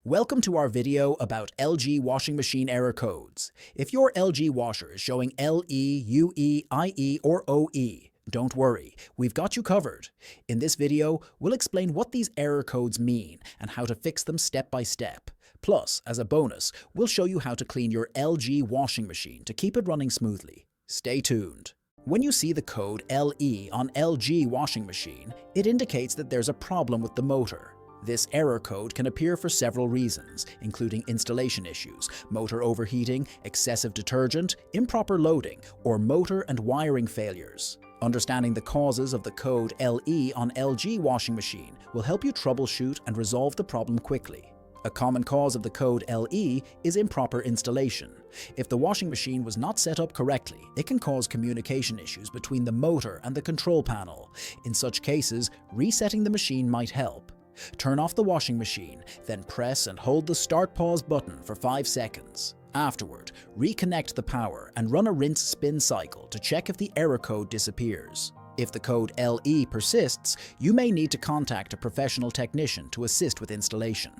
Welcome to our video about LG washing machine error codes. If your LG washer is showing LE, UE, IE, or OE, don't worry, we've got you covered. In this video, we'll explain what these error codes mean and how to fix them step by step. Plus, as a bonus, we'll show you how to clean your LG washing machine to keep it running smoothly. Stay tuned. When you see the code LE on LG washing machine, it indicates that there's a problem with the motor. This error code can appear for several reasons, including installation issues, motor overheating, excessive detergent, improper loading, or motor and wiring failures. Understanding the causes of the code LE on LG washing machine will help you troubleshoot and resolve the problem quickly. A common cause of the code LE is improper installation. If the washing machine was not set up correctly, it can cause communication issues between the motor and the control panel. In such cases, resetting the machine might help. Turn off the washing machine, then press and hold the Start/Pause button for 5 seconds. Afterward, reconnect the power and run a rinse spin cycle to check if the error code disappears. If the code LE persists, you may need to contact a professional technician to assist with installation.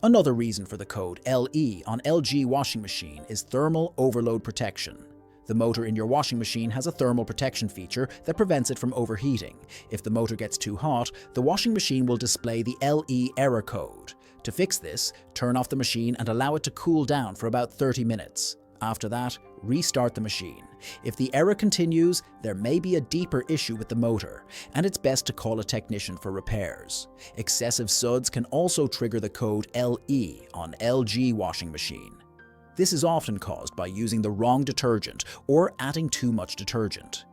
Another reason for the code LE on LG washing machine is thermal overload protection. The motor in your washing machine has a thermal protection feature that prevents it from overheating. If the motor gets too hot, the washing machine will display the LE error code. To fix this, turn off the machine and allow it to cool down for about 30 minutes. After that, restart the machine. If the error continues, there may be a deeper issue with the motor, and it's best to call a technician for repairs. Excessive suds can also trigger the code LE on LG washing machine. This is often caused by using the wrong detergent or adding too much detergent.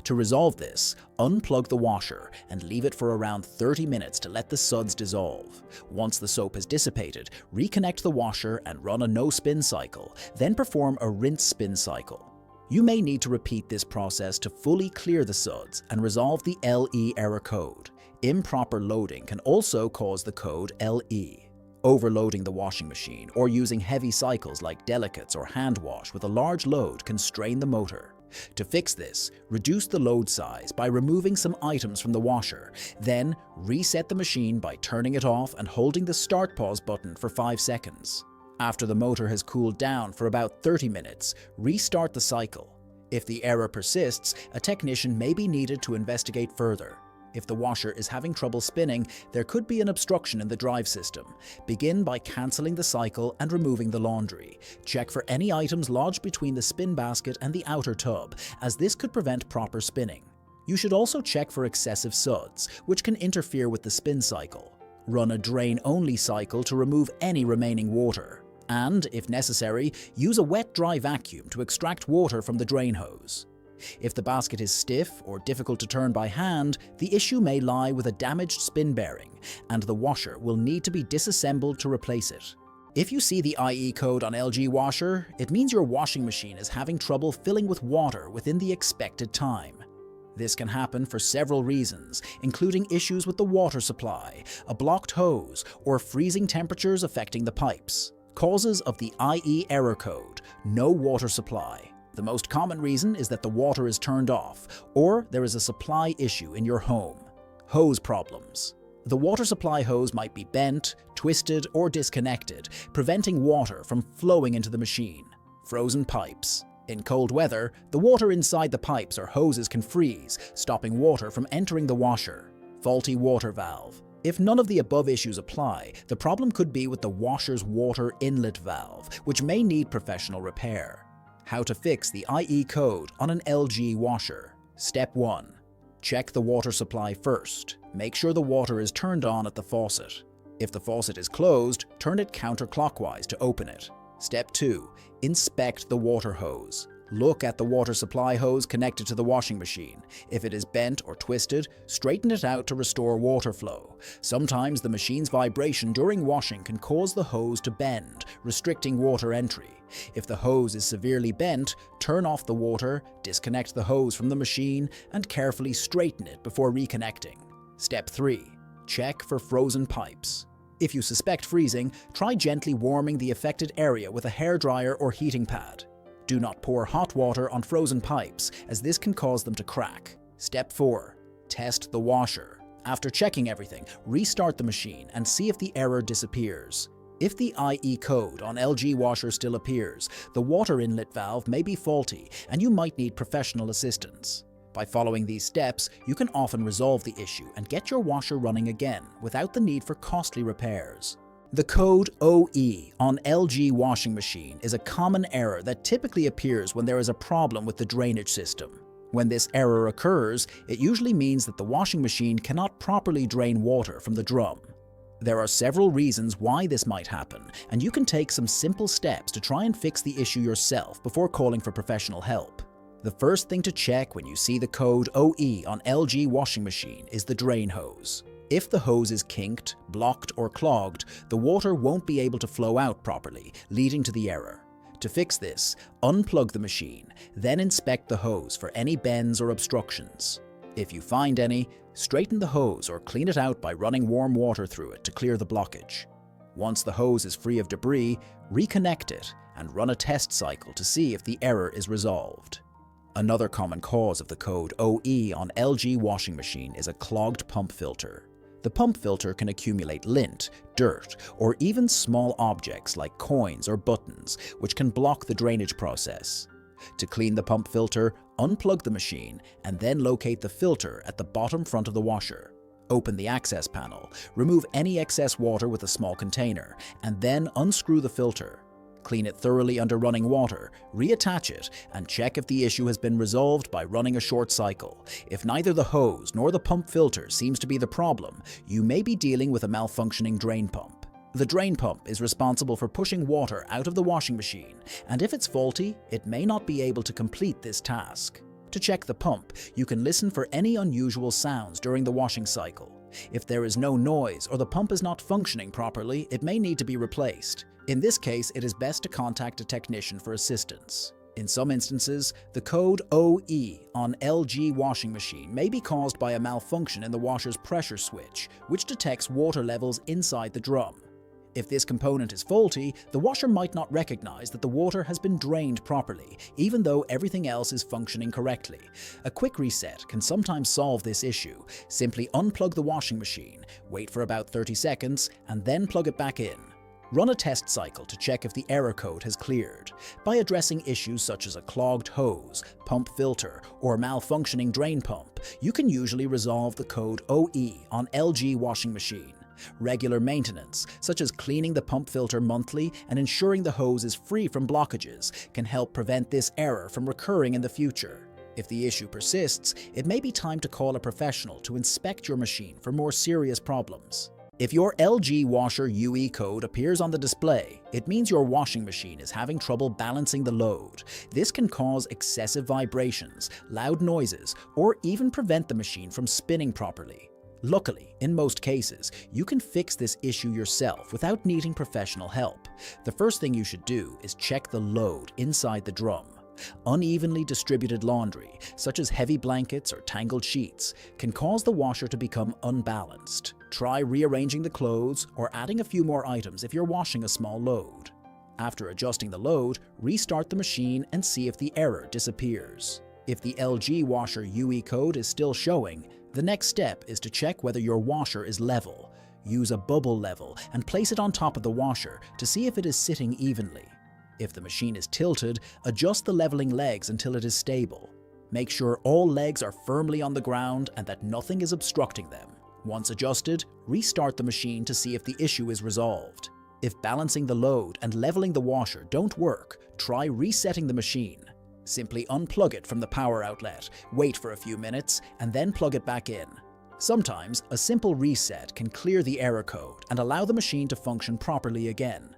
To resolve this, unplug the washer and leave it for around 30 minutes to let the suds dissolve. Once the soap has dissipated, reconnect the washer and run a no-spin cycle, then perform a rinse spin cycle. You may need to repeat this process to fully clear the suds and resolve the LE error code. Improper loading can also cause the code LE. Overloading the washing machine or using heavy cycles like delicates or hand wash with a large load can strain the motor. To fix this, reduce the load size by removing some items from the washer, then reset the machine by turning it off and holding the Start/Pause button for 5 seconds. After the motor has cooled down for about 30 minutes, restart the cycle. If the error persists, a technician may be needed to investigate further. If the washer is having trouble spinning, there could be an obstruction in the drive system. Begin by cancelling the cycle and removing the laundry. Check for any items lodged between the spin basket and the outer tub, as this could prevent proper spinning. You should also check for excessive suds, which can interfere with the spin cycle. Run a drain-only cycle to remove any remaining water. And, if necessary, use a wet-dry vacuum to extract water from the drain hose. If the basket is stiff or difficult to turn by hand, the issue may lie with a damaged spin bearing, and the washer will need to be disassembled to replace it. If you see the IE code on LG washer, it means your washing machine is having trouble filling with water within the expected time. This can happen for several reasons, including issues with the water supply, a blocked hose, or freezing temperatures affecting the pipes. Causes of the IE error code: no water supply. The most common reason is that the water is turned off, or there is a supply issue in your home. Hose problems. The water supply hose might be bent, twisted, or disconnected, preventing water from flowing into the machine. Frozen pipes. In cold weather, the water inside the pipes or hoses can freeze, stopping water from entering the washer. Faulty water valve. If none of the above issues apply, the problem could be with the washer's water inlet valve, which may need professional repair. How to fix the IE code on an LG washer. Step 1. Check the water supply first. Make sure the water is turned on at the faucet. If the faucet is closed, turn it counterclockwise to open it. Step 2. Inspect the water hose. Look at the water supply hose connected to the washing machine. If it is bent or twisted, straighten it out to restore water flow. Sometimes the machine's vibration during washing can cause the hose to bend, restricting water entry. If the hose is severely bent, turn off the water, disconnect the hose from the machine, and carefully straighten it before reconnecting. Step 3. Check for frozen pipes. If you suspect freezing, try gently warming the affected area with a hairdryer or heating pad. Do not pour hot water on frozen pipes, as this can cause them to crack. Step 4. Test the washer. After checking everything, restart the machine and see if the error disappears. If the IE code on LG washer still appears, the water inlet valve may be faulty and you might need professional assistance. By following these steps, you can often resolve the issue and get your washer running again without the need for costly repairs. The code OE on LG washing machine is a common error that typically appears when there is a problem with the drainage system. When this error occurs, it usually means that the washing machine cannot properly drain water from the drum. There are several reasons why this might happen, and you can take some simple steps to try and fix the issue yourself before calling for professional help. The first thing to check when you see the code OE on LG washing machine is the drain hose. If the hose is kinked, blocked, or clogged, the water won't be able to flow out properly, leading to the error. To fix this, unplug the machine, then inspect the hose for any bends or obstructions. If you find any, straighten the hose or clean it out by running warm water through it to clear the blockage. Once the hose is free of debris, reconnect it and run a test cycle to see if the error is resolved. Another common cause of the code OE on LG washing machine is a clogged pump filter. The pump filter can accumulate lint, dirt, or even small objects like coins or buttons, which can block the drainage process. To clean the pump filter, unplug the machine and then locate the filter at the bottom front of the washer. Open the access panel, remove any excess water with a small container, and then unscrew the filter. Clean it thoroughly under running water, reattach it, and check if the issue has been resolved by running a short cycle. If neither the hose nor the pump filter seems to be the problem, you may be dealing with a malfunctioning drain pump. The drain pump is responsible for pushing water out of the washing machine, and if it's faulty, it may not be able to complete this task. To check the pump, you can listen for any unusual sounds during the washing cycle. If there is no noise or the pump is not functioning properly, it may need to be replaced. In this case, it is best to contact a technician for assistance. In some instances, the code OE on LG washing machine may be caused by a malfunction in the washer's pressure switch, which detects water levels inside the drum. If this component is faulty, the washer might not recognize that the water has been drained properly, even though everything else is functioning correctly. A quick reset can sometimes solve this issue. Simply unplug the washing machine, wait for about 30 seconds, and then plug it back in. Run a test cycle to check if the error code has cleared. By addressing issues such as a clogged hose, pump filter, or malfunctioning drain pump, you can usually resolve the code OE on LG washing machine. Regular maintenance, such as cleaning the pump filter monthly and ensuring the hose is free from blockages, can help prevent this error from recurring in the future. If the issue persists, it may be time to call a professional to inspect your machine for more serious problems. If your LG washer UE code appears on the display, it means your washing machine is having trouble balancing the load. This can cause excessive vibrations, loud noises, or even prevent the machine from spinning properly. Luckily, in most cases, you can fix this issue yourself without needing professional help. The first thing you should do is check the load inside the drum. Unevenly distributed laundry, such as heavy blankets or tangled sheets, can cause the washer to become unbalanced. Try rearranging the clothes or adding a few more items if you're washing a small load. After adjusting the load, restart the machine and see if the error disappears. If the LG washer UE code is still showing, the next step is to check whether your washer is level. Use a bubble level and place it on top of the washer to see if it is sitting evenly. If the machine is tilted, adjust the leveling legs until it is stable. Make sure all legs are firmly on the ground and that nothing is obstructing them. Once adjusted, restart the machine to see if the issue is resolved. If balancing the load and leveling the washer don't work, try resetting the machine. Simply unplug it from the power outlet, wait for a few minutes, and then plug it back in. Sometimes, a simple reset can clear the error code and allow the machine to function properly again.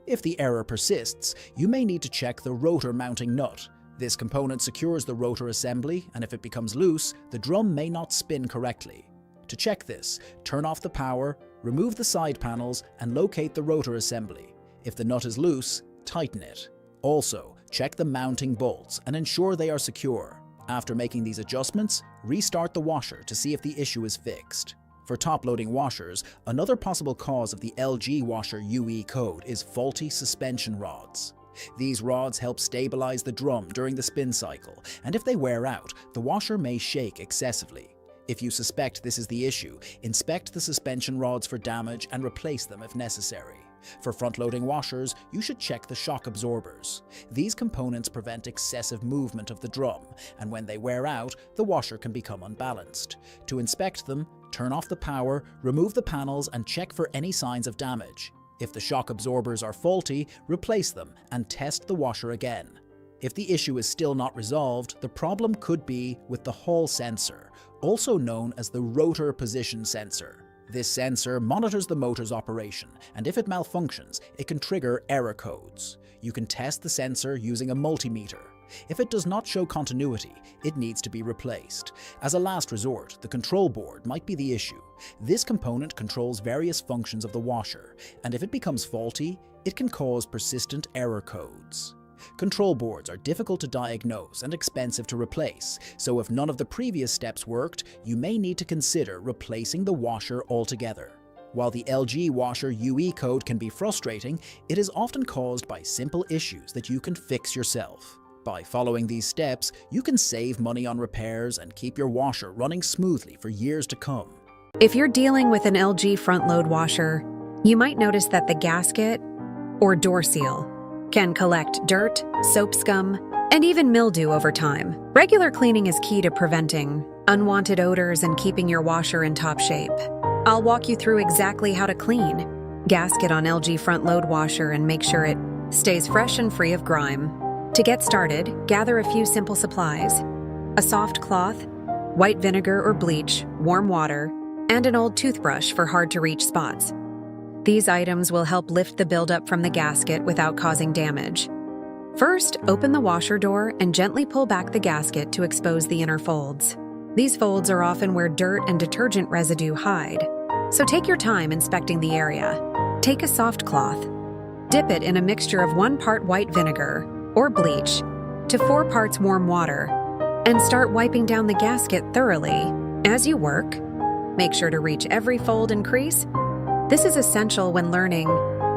If the error persists, you may need to check the rotor mounting nut. This component secures the rotor assembly, and if it becomes loose, the drum may not spin correctly. To check this, turn off the power, remove the side panels, and locate the rotor assembly. If the nut is loose, tighten it. Also, check the mounting bolts and ensure they are secure. After making these adjustments, restart the washer to see if the issue is fixed. For top-loading washers, another possible cause of the LG washer UE code is faulty suspension rods. These rods help stabilize the drum during the spin cycle, and if they wear out, the washer may shake excessively. If you suspect this is the issue, inspect the suspension rods for damage and replace them if necessary. For front-loading washers, you should check the shock absorbers. These components prevent excessive movement of the drum, and when they wear out, the washer can become unbalanced. To inspect them, turn off the power, remove the panels, and check for any signs of damage. If the shock absorbers are faulty, replace them and test the washer again. If the issue is still not resolved, the problem could be with the Hall sensor, also known as the rotor position sensor. This sensor monitors the motor's operation, and if it malfunctions, it can trigger error codes. You can test the sensor using a multimeter. If it does not show continuity, it needs to be replaced. As a last resort, the control board might be the issue. This component controls various functions of the washer, and if it becomes faulty, it can cause persistent error codes. Control boards are difficult to diagnose and expensive to replace, so if none of the previous steps worked, you may need to consider replacing the washer altogether. While the LG washer UE code can be frustrating, it is often caused by simple issues that you can fix yourself. By following these steps, you can save money on repairs and keep your washer running smoothly for years to come. If you're dealing with an LG front-load washer, you might notice that the gasket or door seal can collect dirt, soap scum, and even mildew over time. Regular cleaning is key to preventing unwanted odors and keeping your washer in top shape. I'll walk you through exactly how to clean gasket on LG front-load washer and make sure it stays fresh and free of grime. To get started, gather a few simple supplies: a soft cloth, white vinegar or bleach, warm water, and an old toothbrush for hard-to-reach spots. These items will help lift the buildup from the gasket without causing damage. First, open the washer door and gently pull back the gasket to expose the inner folds. These folds are often where dirt and detergent residue hide, so take your time inspecting the area. Take a soft cloth, dip it in a mixture of 1 part white vinegar or bleach to 4 parts warm water, and start wiping down the gasket thoroughly. As you work, make sure to reach every fold and crease. This is essential when learning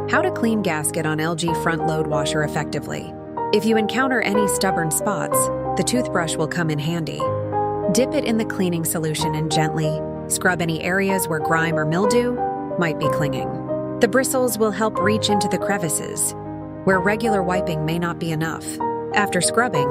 how to clean gasket on LG front-load washer effectively. If you encounter any stubborn spots, the toothbrush will come in handy. Dip it in the cleaning solution and gently scrub any areas where grime or mildew might be clinging. The bristles will help reach into the crevices, where regular wiping may not be enough. After scrubbing,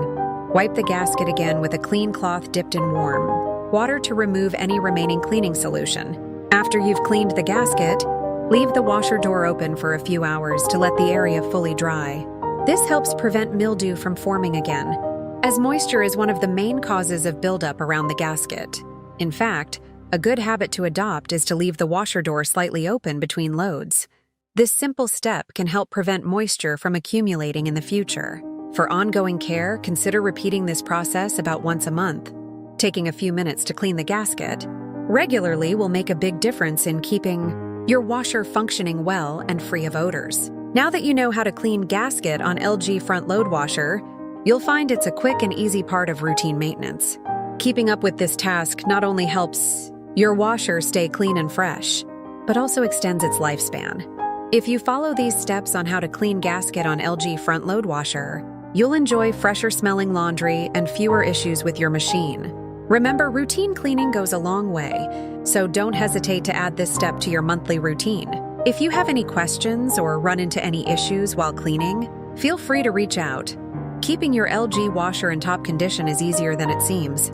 wipe the gasket again with a clean cloth dipped in warm water to remove any remaining cleaning solution. After you've cleaned the gasket, leave the washer door open for a few hours to let the area fully dry. This helps prevent mildew from forming again, as moisture is one of the main causes of buildup around the gasket. In fact, a good habit to adopt is to leave the washer door slightly open between loads. This simple step can help prevent moisture from accumulating in the future. For ongoing care, consider repeating this process about once a month. Taking a few minutes to clean the gasket regularly will make a big difference in keeping your washer functioning well and free of odors. Now that you know how to clean gasket on LG front-load washer, you'll find it's a quick and easy part of routine maintenance. Keeping up with this task not only helps your washer stay clean and fresh, but also extends its lifespan. If you follow these steps on how to clean gasket on LG front-load washer, you'll enjoy fresher-smelling laundry and fewer issues with your machine. Remember, routine cleaning goes a long way, so don't hesitate to add this step to your monthly routine. If you have any questions or run into any issues while cleaning, feel free to reach out. Keeping your LG washer in top condition is easier than it seems.